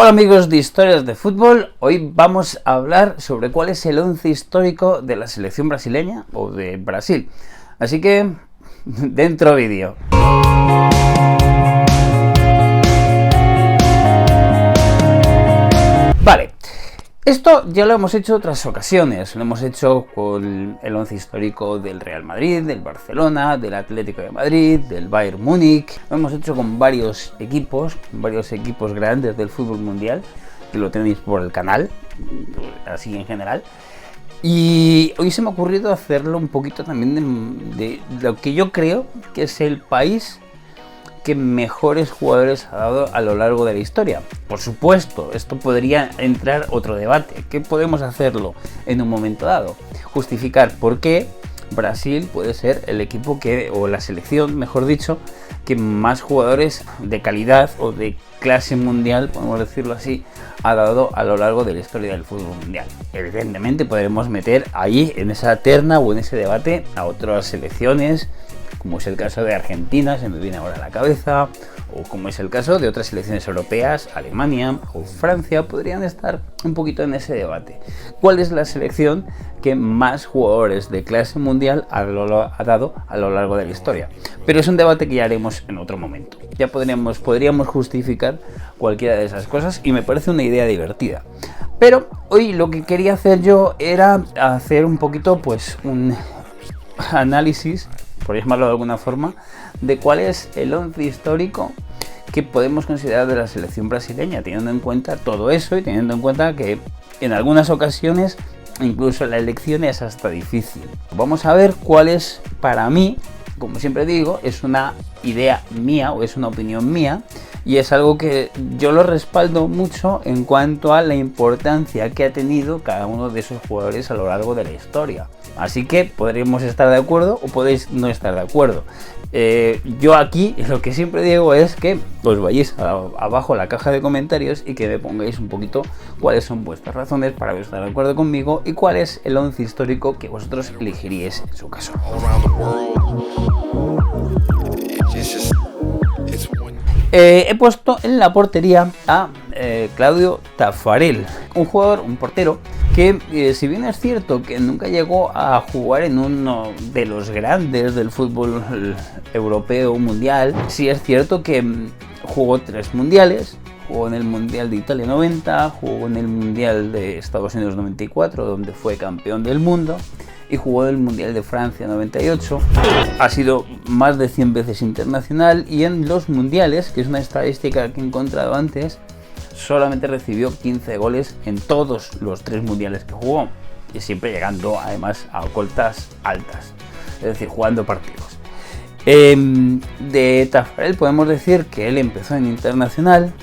Hola amigos de Historias de Fútbol, hoy vamos a hablar sobre cuál es el once histórico de la selección brasileña o de Brasil. Así que, dentro vídeo. Vale, esto ya lo hemos hecho otras ocasiones, lo hemos hecho con el once histórico del Real Madrid, del Barcelona, del Atlético de Madrid, del Bayern Múnich, lo hemos hecho con varios equipos grandes del fútbol mundial, que lo tenéis por el canal, así en general. Y hoy se me ha ocurrido hacerlo un poquito también de lo que yo creo que es el país que mejores jugadores ha dado a lo largo de la historia. Por supuesto, esto podría entrar otro debate, que podemos hacerlo en un momento dado, justificar por qué Brasil puede ser el equipo o la selección, mejor dicho, que más jugadores de calidad o de clase mundial, podemos decirlo así, ha dado a lo largo de la historia del fútbol mundial. Evidentemente podremos meter ahí en esa terna o en ese debate a otras selecciones, como es el caso de Argentina, se me viene ahora a la cabeza, o como es el caso de otras selecciones europeas, Alemania o Francia, podrían estar un poquito en ese debate. ¿Cuál es la selección que más jugadores de clase mundial ha dado a lo largo de la historia? Pero es un debate que ya haremos en otro momento. Ya podríamos justificar cualquiera de esas cosas y me parece una idea divertida. Pero hoy lo que quería hacer yo era hacer un poquito, pues, un análisis, por llamarlo de alguna forma, de cuál es el once histórico que podemos considerar de la selección brasileña, teniendo en cuenta todo eso y teniendo en cuenta que en algunas ocasiones incluso la elección es hasta difícil. Vamos a ver cuál es, para mí, como siempre digo, es una idea mía o es una opinión mía, y es algo que yo lo respaldo mucho en cuanto a la importancia que ha tenido cada uno de esos jugadores a lo largo de la historia. Así que podríamos estar de acuerdo o podéis no estar de acuerdo. Yo aquí lo que siempre digo es que os vayáis abajo a la caja de comentarios y que me pongáis un poquito cuáles son vuestras razones para estar de acuerdo conmigo y cuál es el once histórico que vosotros elegiríais en su caso. He puesto en la portería a Claudio Taffarel, un portero que si bien es cierto que nunca llegó a jugar en uno de los grandes del fútbol europeo mundial, sí es cierto que jugó 3 mundiales. Jugó en el Mundial de Italia 90, jugó en el Mundial de Estados Unidos 94, donde fue campeón del mundo, y jugó en el Mundial de Francia 98. Ha sido más de 100 veces internacional y en los mundiales, que es una estadística que he encontrado antes, solamente recibió 15 goles en todos los 3 mundiales que jugó, y siempre llegando además a cotas altas, es decir, jugando partidos. De Taffarel podemos decir que él empezó en Internacional.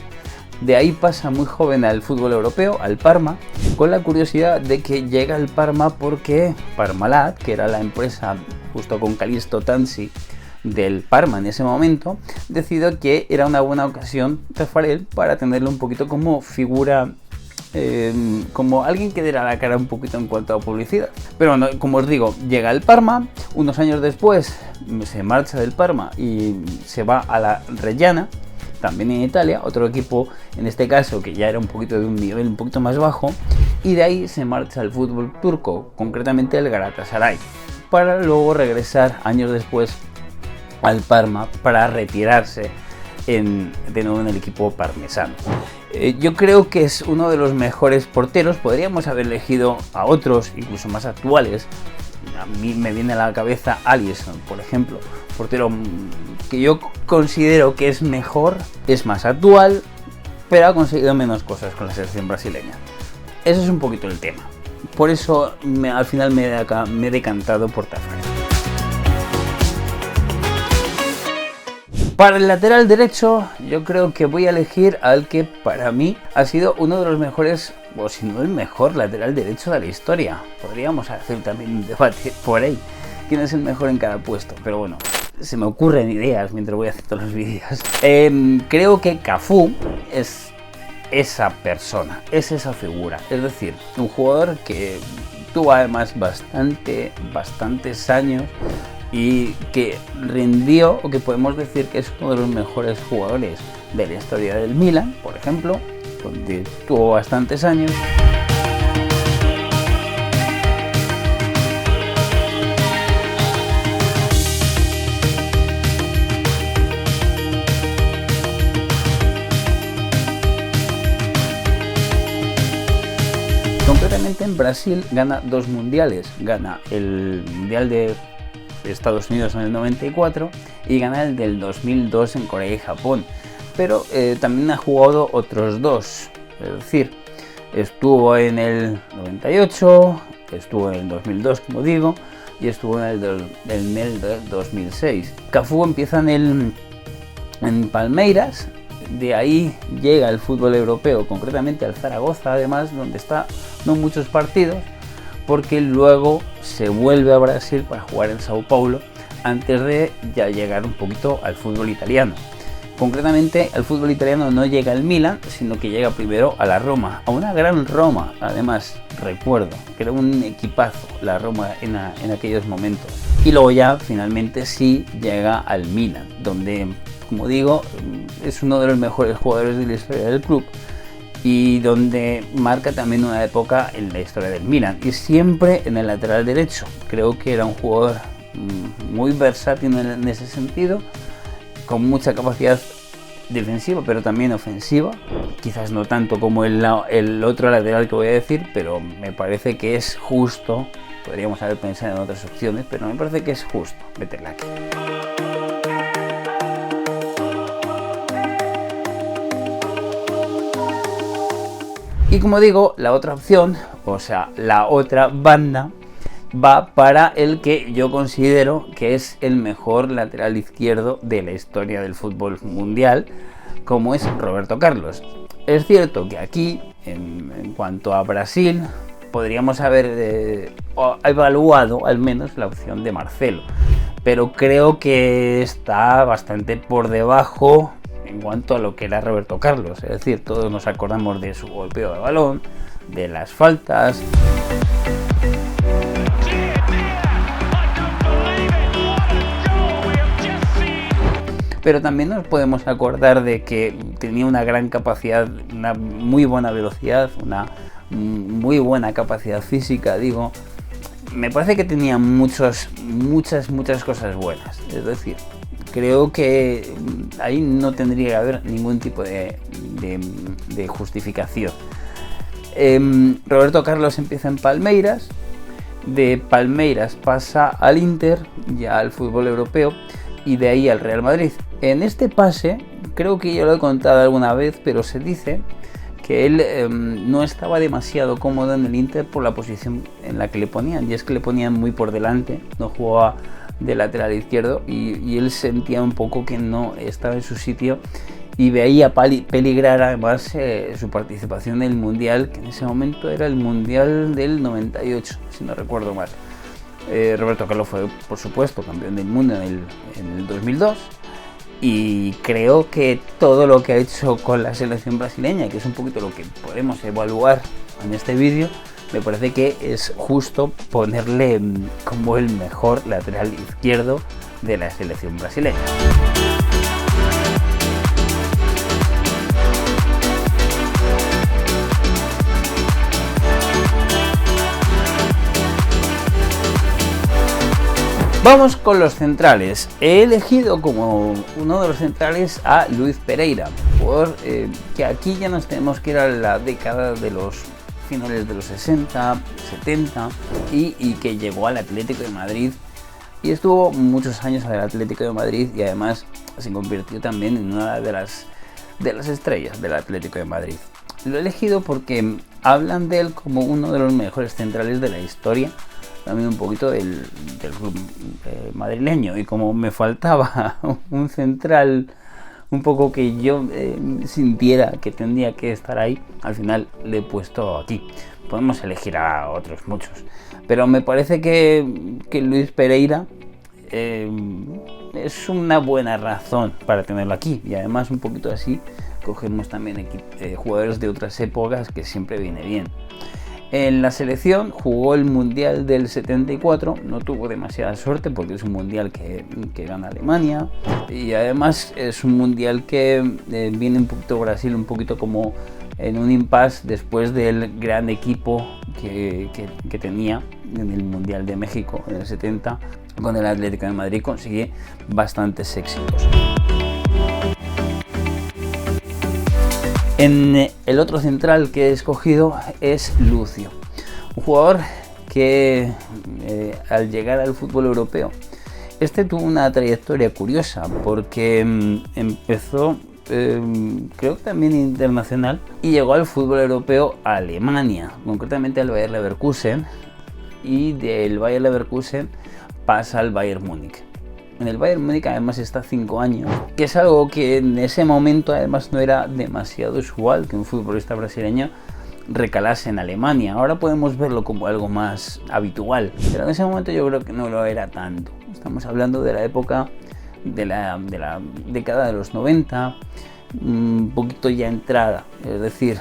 De ahí pasa muy joven al fútbol europeo, al Parma, con la curiosidad de que llega al Parma porque Parmalat, que era la empresa justo con Calixto Tanzi del Parma en ese momento, decidió que era una buena ocasión Taffarel para tenerlo un poquito como figura, como alguien que diera la cara un poquito en cuanto a publicidad. Pero bueno, como os digo, llega al Parma, unos años después se marcha del Parma y se va a la Reggiana, también en Italia, otro equipo en este caso que ya era un poquito de un nivel un poquito más bajo, y de ahí se marcha al fútbol turco, concretamente el Galatasaray, para luego regresar años después al Parma para retirarse de nuevo en el equipo parmesano. Yo creo que es uno de los mejores porteros. Podríamos haber elegido a otros, incluso más actuales. A mí me viene a la cabeza Alisson, por ejemplo, portero que yo considero que es mejor, es más actual, pero ha conseguido menos cosas con la selección brasileña. Ese es un poquito el tema. Por eso al final me he decantado por Taffarel. Para el lateral derecho, yo creo que voy a elegir al que para mí ha sido uno de los mejores, o si no el mejor lateral derecho de la historia. Podríamos hacer también un debate por ahí, quién es el mejor en cada puesto, pero bueno, se me ocurren ideas mientras voy haciendo los vídeos. Creo que Cafú es esa persona, es esa figura, es decir, un jugador que tuvo además bastantes años y que rindió, o que podemos decir que es uno de los mejores jugadores de la historia del Milan, por ejemplo, donde tuvo bastantes años. Concretamente en Brasil gana 2 mundiales, gana el mundial de Estados Unidos en el 94 y gana el del 2002 en Corea y Japón, pero también ha jugado otros 2, es decir, estuvo en el 98, estuvo en el 2002 como digo, y estuvo en el 2006. Cafú empieza en Palmeiras. De ahí llega el fútbol europeo, concretamente al Zaragoza, además, donde está no muchos partidos, porque luego se vuelve a Brasil para jugar en Sao Paulo, antes de ya llegar un poquito al fútbol italiano. Concretamente, al fútbol italiano no llega el Milan, sino que llega primero a la Roma, a una gran Roma, además, recuerdo, que era un equipazo la Roma en aquellos momentos. Y luego ya, finalmente, sí llega al Milan, donde, como digo, es uno de los mejores jugadores de la historia del club y donde marca también una época en la historia del Milan, y siempre en el lateral derecho. Creo que era un jugador muy versátil en ese sentido, con mucha capacidad defensiva pero también ofensiva, quizás no tanto como el otro lateral que voy a decir, pero me parece que es justo. Podríamos haber pensado en otras opciones, pero me parece que es justo meterla aquí. Y como digo, la otra opción, o sea, la otra banda, va para el que yo considero que es el mejor lateral izquierdo de la historia del fútbol mundial, como es Roberto Carlos. Es cierto que aquí, en cuanto a Brasil, podríamos haber evaluado al menos la opción de Marcelo, pero creo que está bastante por debajo en cuanto a lo que era Roberto Carlos. Es decir, todos nos acordamos de su golpeo de balón, de las faltas. Pero también nos podemos acordar de que tenía una gran capacidad, una muy buena velocidad, una muy buena capacidad física, digo. Me parece que tenía muchas cosas buenas. Es decir, creo que ahí no tendría que haber ningún tipo de justificación. Roberto Carlos empieza en Palmeiras, de Palmeiras pasa al Inter, ya al fútbol europeo, y de ahí al Real Madrid. En este pase, creo que yo lo he contado alguna vez, pero se dice que él no estaba demasiado cómodo en el Inter por la posición en la que le ponían, y es que le ponían muy por delante, no jugaba de lateral izquierdo, y él sentía un poco que no estaba en su sitio y veía peligrar además su participación en el Mundial, que en ese momento era el Mundial del 98, si no recuerdo mal. Roberto Carlos fue, por supuesto, campeón del mundo en el 2002, y creo que todo lo que ha hecho con la selección brasileña, que es un poquito lo que podemos evaluar en este vídeo, me parece que es justo ponerle como el mejor lateral izquierdo de la selección brasileña. Vamos con los centrales. He elegido como uno de los centrales a Luis Pereira, que aquí ya nos tenemos que ir a la década de los finales de los 60, 70 y que llegó al Atlético de Madrid y estuvo muchos años en el Atlético de Madrid, y además se convirtió también en una de las estrellas del Atlético de Madrid. Lo he elegido porque hablan de él como uno de los mejores centrales de la historia, también un poquito del club madrileño, y como me faltaba un central un poco que yo sintiera que tendría que estar ahí, al final le he puesto aquí. Podemos elegir a otros muchos, pero me parece que Luis Pereira es una buena razón para tenerlo aquí, y además un poquito así cogemos también jugadores de otras épocas, que siempre viene bien. En la selección jugó el Mundial del 74, no tuvo demasiada suerte porque es un Mundial que gana Alemania, y además es un Mundial que viene un poquito Brasil, un poquito como en un impasse después del gran equipo que tenía en el Mundial de México en el 70 con el Atlético de Madrid. Consigue bastantes éxitos. En el otro central que he escogido es Lucio, un jugador que al llegar al fútbol europeo, tuvo una trayectoria curiosa porque empezó creo que también internacional y llegó al fútbol europeo a Alemania, concretamente al Bayer Leverkusen, y del Bayer Leverkusen pasa al Bayern Múnich. En el Bayern Múnich además está 5 años, que es algo que en ese momento además no era demasiado usual que un futbolista brasileño recalase en Alemania. Ahora podemos verlo como algo más habitual, pero en ese momento yo creo que no lo era tanto. Estamos hablando de la época de la década de los 90, un poquito ya entrada, es decir,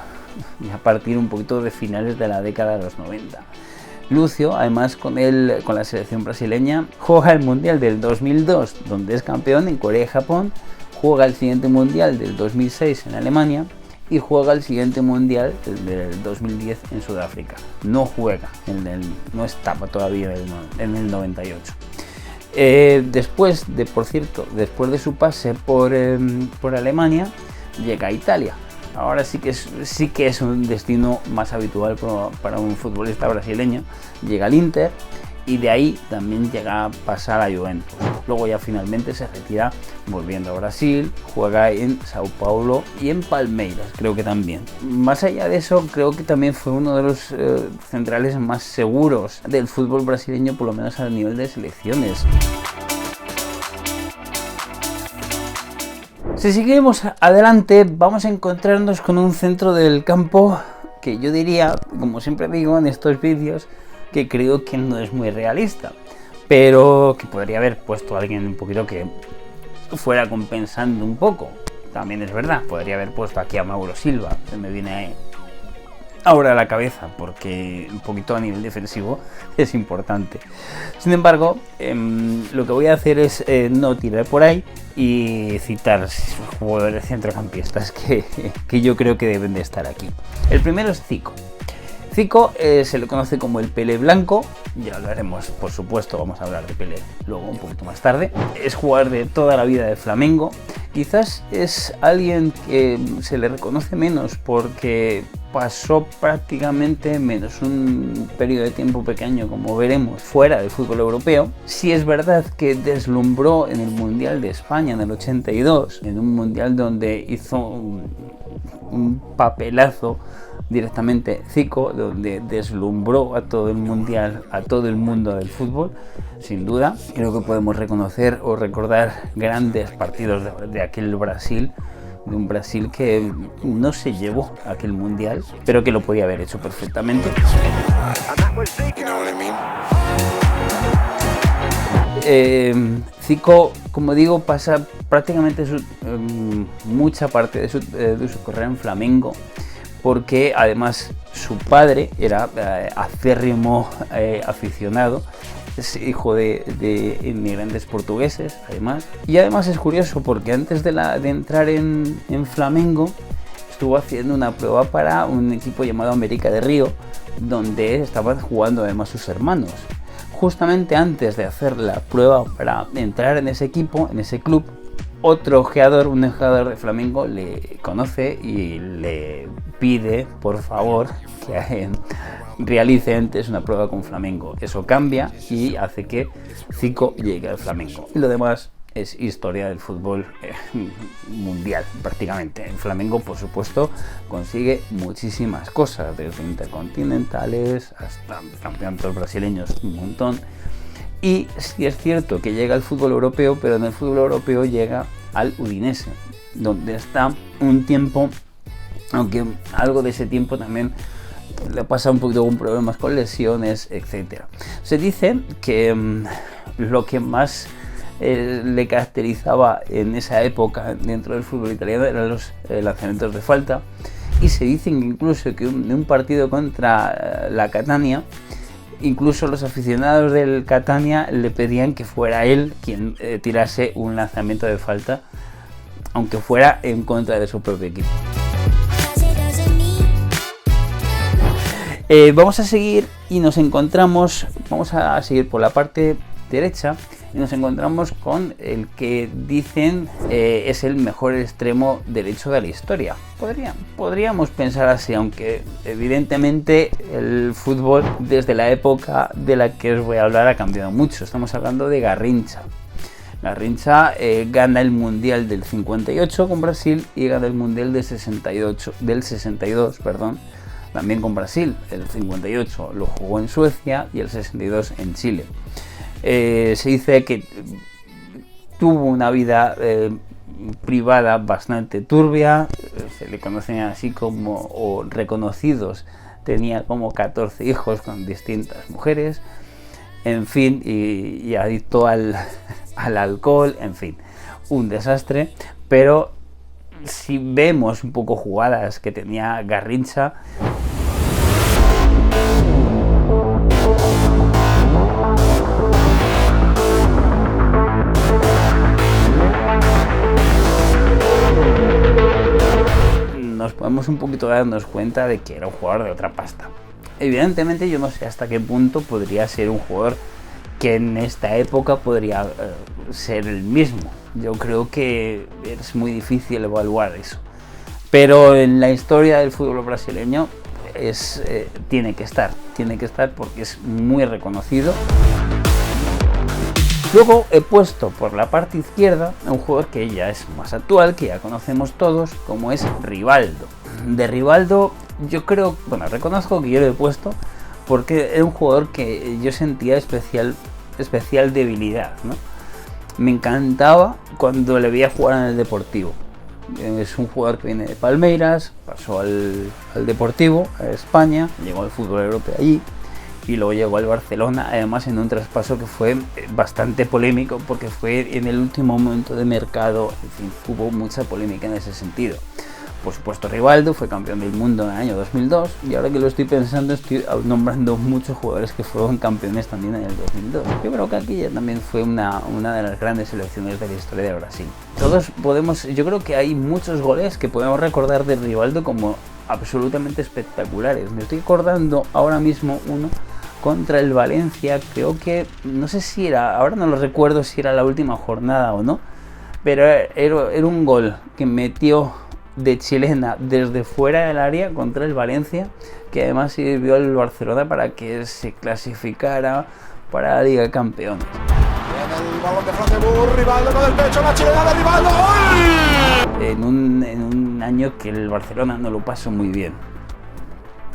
a partir un poquito de finales de la década de los 90. Lucio, además con la selección brasileña, juega el Mundial del 2002, donde es campeón en Corea y Japón, juega el siguiente Mundial del 2006 en Alemania y juega el siguiente Mundial del 2010 en Sudáfrica. No juega, no estaba todavía en el 98. Después de su pase por Alemania, llega a Italia. Ahora sí que es un destino más habitual para un futbolista brasileño. Llega al Inter y de ahí también llega a pasar a Juventus. Luego ya finalmente se retira volviendo a Brasil, juega en Sao Paulo y en Palmeiras, creo que también. Más allá de eso, creo que también fue uno de los centrales más seguros del fútbol brasileño, por lo menos a nivel de selecciones. Si seguimos adelante, vamos a encontrarnos con un centro del campo que yo diría, como siempre digo en estos vídeos, que creo que no es muy realista, pero que podría haber puesto a alguien un poquito que fuera compensando un poco. También es verdad, podría haber puesto aquí a Mauro Silva, se me viene ahora a la cabeza, porque un poquito a nivel defensivo es importante. Sin embargo, lo que voy a hacer es no tirar por ahí y citar jugadores centrocampistas que yo creo que deben de estar aquí. El primero es Zico. Zico se le conoce como el Pelé blanco, ya hablaremos, por supuesto, vamos a hablar de Pelé luego un poquito más tarde. Es jugador de toda la vida de Flamengo. Quizás es alguien que se le reconoce menos porque pasó prácticamente menos un periodo de tiempo pequeño, como veremos, fuera del fútbol europeo. Sí es verdad que deslumbró en el Mundial de España en el 82, en un mundial donde hizo un papelazo directamente Zico, donde deslumbró a todo el mundial, a todo el mundo del fútbol, sin duda. Creo que podemos reconocer o recordar grandes partidos de aquel Brasil, de un Brasil que no se llevó a aquel mundial, pero que lo podía haber hecho perfectamente. Zico, como digo, pasa prácticamente mucha parte de su carrera en Flamengo, porque además su padre era acérrimo aficionado, es hijo de inmigrantes portugueses además, y además es curioso porque antes de entrar en Flamengo estuvo haciendo una prueba para un equipo llamado América de Río, donde estaban jugando además sus hermanos. Justamente antes de hacer la prueba para entrar en ese equipo, en ese club, otro ojeador, un ojeador de Flamengo, le conoce y le pide, por favor, que realice antes una prueba con Flamengo. Eso cambia y hace que Zico llegue al Flamengo. Y lo demás es historia del fútbol mundial, prácticamente. El Flamengo, por supuesto, consigue muchísimas cosas, desde intercontinentales hasta campeonatos brasileños, un montón. Y sí es cierto que llega al fútbol europeo, pero en el fútbol europeo llega al Udinese, donde está un tiempo, aunque algo de ese tiempo también le pasa un poquito con problemas con lesiones, etc. Se dice que lo que más le caracterizaba en esa época dentro del fútbol italiano eran los lanzamientos de falta, y se dice incluso que en un partido contra la Catania, incluso los aficionados del Catania le pedían que fuera él quien tirase un lanzamiento de falta, aunque fuera en contra de su propio equipo. Vamos a seguir y vamos a seguir por la parte derecha y nos encontramos con el que dicen es el mejor extremo derecho de la historia. Podríamos pensar así, aunque evidentemente el fútbol desde la época de la que os voy a hablar ha cambiado mucho. Estamos hablando de Garrincha. Garrincha gana el Mundial del 58 con Brasil y gana el Mundial del 62, también con Brasil. El 58 lo jugó en Suecia y el 62 en Chile. Se dice que tuvo una vida privada bastante turbia, se le conocen así o reconocidos, tenía como 14 hijos con distintas mujeres, en fin, y adicto al alcohol, en fin, un desastre. Pero si vemos un poco jugadas que tenía Garrincha, nos podemos un poquito darnos cuenta de que era un jugador de otra pasta. Evidentemente yo no sé hasta qué punto podría ser un jugador que en esta época podría ser el mismo. Yo creo que es muy difícil evaluar eso, pero en la historia del fútbol brasileño tiene que estar porque es muy reconocido. Luego he puesto por la parte izquierda a un jugador que ya es más actual, que ya conocemos todos, como es Rivaldo. De Rivaldo reconozco que yo lo he puesto porque era un jugador que yo sentía especial debilidad, ¿no? Me encantaba cuando le veía jugar en el Deportivo. Es un jugador que viene de Palmeiras, pasó al Deportivo, a España, llegó al fútbol europeo allí y luego llegó al Barcelona, además en un traspaso que fue bastante polémico porque fue en el último momento de mercado. En fin, hubo mucha polémica en ese sentido. Por supuesto, Rivaldo fue campeón del mundo en el año 2002 y ahora que lo estoy pensando estoy nombrando muchos jugadores que fueron campeones también en el 2002. Yo creo que aquella también fue una de las grandes selecciones de la historia de Brasil. Yo creo que hay muchos goles que podemos recordar de Rivaldo como absolutamente espectaculares. Me estoy acordando ahora mismo uno contra el Valencia, creo que, no sé si ahora no lo recuerdo si era la última jornada o no, pero era un gol que metió de chilena desde fuera del área contra el Valencia, que además sirvió al Barcelona para que se clasificara para la Liga de Campeones. El balón de Francebur, Rivaldo con el pecho, la chilena de Rivaldo. En un año que el Barcelona no lo pasó muy bien.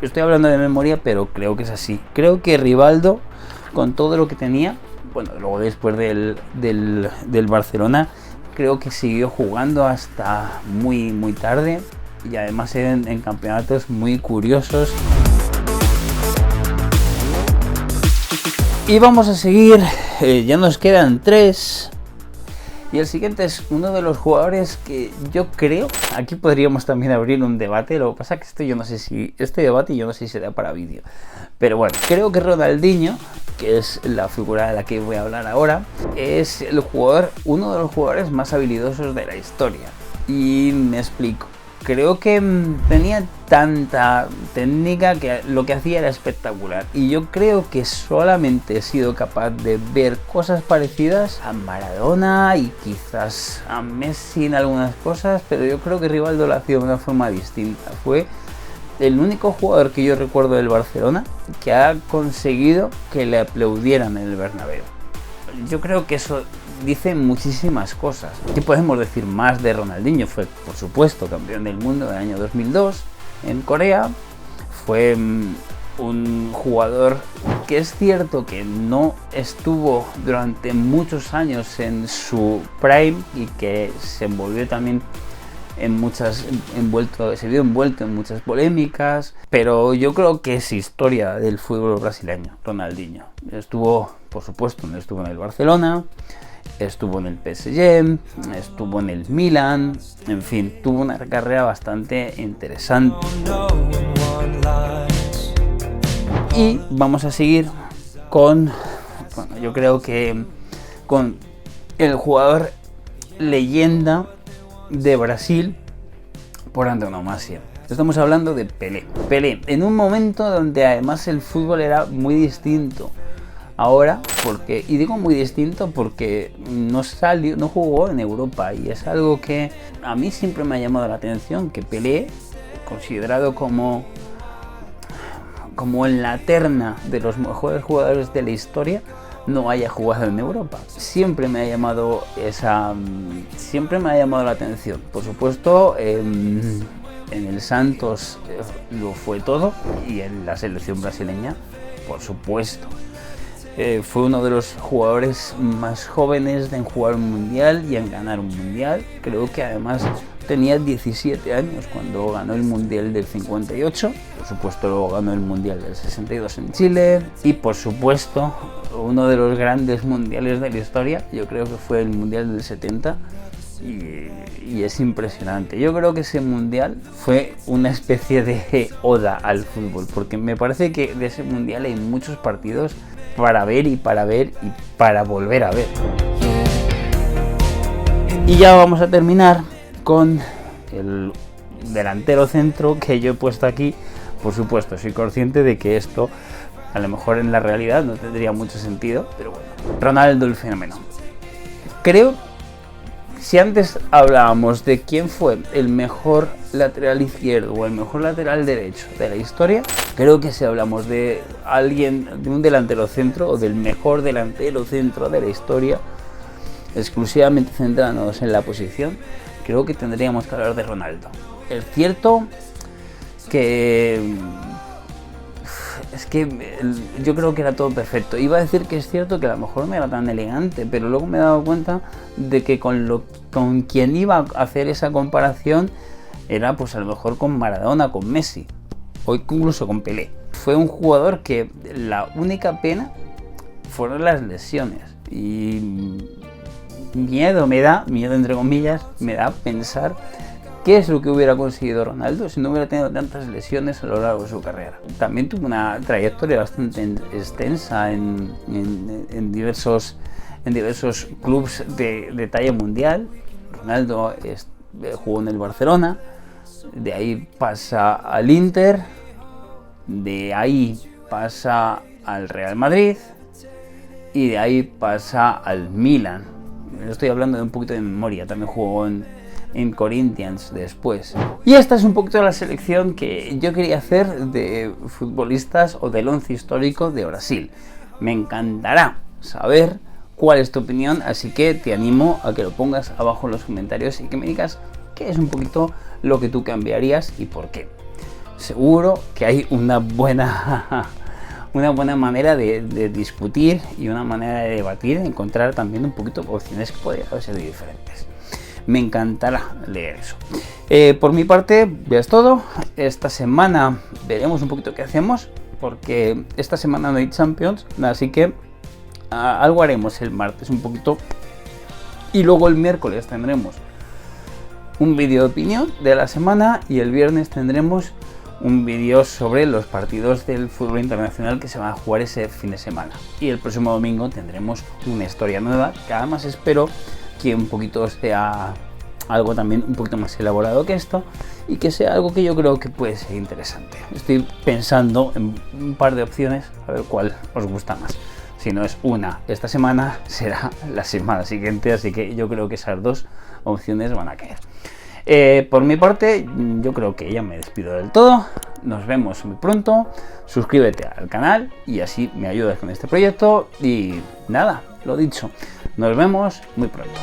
Estoy hablando de memoria, pero creo que es así. Creo que Rivaldo, con todo lo que tenía, luego después del Barcelona, creo que siguió jugando hasta muy tarde y además en campeonatos muy curiosos. Y vamos a seguir, ya nos quedan 3. Y el siguiente es uno de los jugadores que yo creo, aquí podríamos también abrir un debate, lo que pasa es que este debate yo no sé si da para vídeo. Pero bueno, creo que Ronaldinho, que es la figura de la que voy a hablar ahora, es uno de los jugadores más habilidosos de la historia. Y me explico. Creo que tenía tanta técnica que lo que hacía era espectacular. Y yo creo que solamente he sido capaz de ver cosas parecidas a Maradona y quizás a Messi en algunas cosas, pero yo creo que Rivaldo lo hacía de una forma distinta. Fue el único jugador que yo recuerdo del Barcelona que ha conseguido que le aplaudieran en el Bernabéu. Yo creo que eso dice muchísimas cosas. ¿Qué podemos decir más de Ronaldinho? Fue, por supuesto, campeón del mundo en el año 2002 en Corea. Fue un jugador que es cierto que no estuvo durante muchos años en su prime y que se envolvió también se vio envuelto en muchas polémicas, pero yo creo que es historia del fútbol brasileño. Ronaldinho por supuesto, estuvo en el Barcelona, estuvo en el PSG, estuvo en el Milan, en fin, tuvo una carrera bastante interesante. Y vamos a seguir yo creo que con el jugador leyenda de Brasil por antonomasia. Estamos hablando de Pelé. Pelé, en un momento donde además el fútbol era muy distinto. Ahora, porque, y digo muy distinto porque no jugó en Europa, y es algo que a mí siempre me ha llamado la atención, que Pelé, considerado como en la terna de los mejores jugadores de la historia, no haya jugado en Europa. Siempre me ha llamado la atención. Por supuesto, en el Santos lo fue todo, y en la selección brasileña, por supuesto. Fue uno de los jugadores más jóvenes en jugar un mundial y en ganar un mundial. Creo que además tenía 17 años cuando ganó el mundial del 58. Por supuesto, luego ganó el mundial del 62 en Chile. Y por supuesto, uno de los grandes mundiales de la historia, yo creo que fue el mundial del 70. Y es impresionante. Yo creo que ese mundial fue una especie de oda al fútbol, porque me parece que de ese mundial hay muchos partidos para ver y para volver a ver. Y ya vamos a terminar con el delantero centro que yo he puesto aquí. Por supuesto, soy consciente de que esto a lo mejor en la realidad no tendría mucho sentido, pero bueno. Ronaldo el fenómeno. Creo, si antes hablábamos de quién fue el mejor lateral izquierdo o el mejor lateral derecho de la historia, creo que si hablamos de alguien, de un delantero centro o del mejor delantero centro de la historia, exclusivamente centrándonos en la posición, creo que tendríamos que hablar de Ronaldo. Es cierto que yo creo que era todo perfecto. Iba a decir que es cierto que a lo mejor no era tan elegante, pero luego me he dado cuenta de que con quien iba a hacer esa comparación era pues a lo mejor con Maradona, con Messi, o incluso con Pelé. Fue un jugador que la única pena fueron las lesiones, y miedo entre comillas, me da pensar qué es lo que hubiera conseguido Ronaldo si no hubiera tenido tantas lesiones a lo largo de su carrera. También tuvo una trayectoria bastante extensa en diversos clubes de talla mundial. Ronaldo jugó en el Barcelona, de ahí pasa al Inter, de ahí pasa al Real Madrid y de ahí pasa al Milan. Estoy hablando de un poquito de memoria, también jugó en Corinthians después. Y esta es un poquito la selección que yo quería hacer de futbolistas o del once histórico de Brasil. Me encantará saber cuál es tu opinión, así que te animo a que lo pongas abajo en los comentarios y que me digas qué es un poquito lo que tú cambiarías y por qué. Seguro que hay una buena manera de discutir y una manera de debatir, encontrar también un poquito opciones que podrían ser diferentes. Me encantará leer eso. Por mi parte, ya es todo. Esta semana veremos un poquito qué hacemos, porque esta semana no hay Champions, así que algo haremos el martes un poquito, y luego el miércoles tendremos un vídeo de opinión de la semana, y el viernes tendremos un vídeo sobre los partidos del fútbol internacional que se van a jugar ese fin de semana, y el próximo domingo tendremos una historia nueva que además espero que un poquito sea algo también un poquito más elaborado que esto, y que sea algo que yo creo que puede ser interesante. Estoy pensando en un par de opciones, a ver cuál os gusta más. Si no es una esta semana, será la semana siguiente, así que yo creo que esas dos opciones van a caer. Por mi parte, yo creo que ya me despido del todo. Nos vemos muy pronto. Suscríbete al canal y así me ayudas con este proyecto. Y nada, lo dicho, nos vemos muy pronto.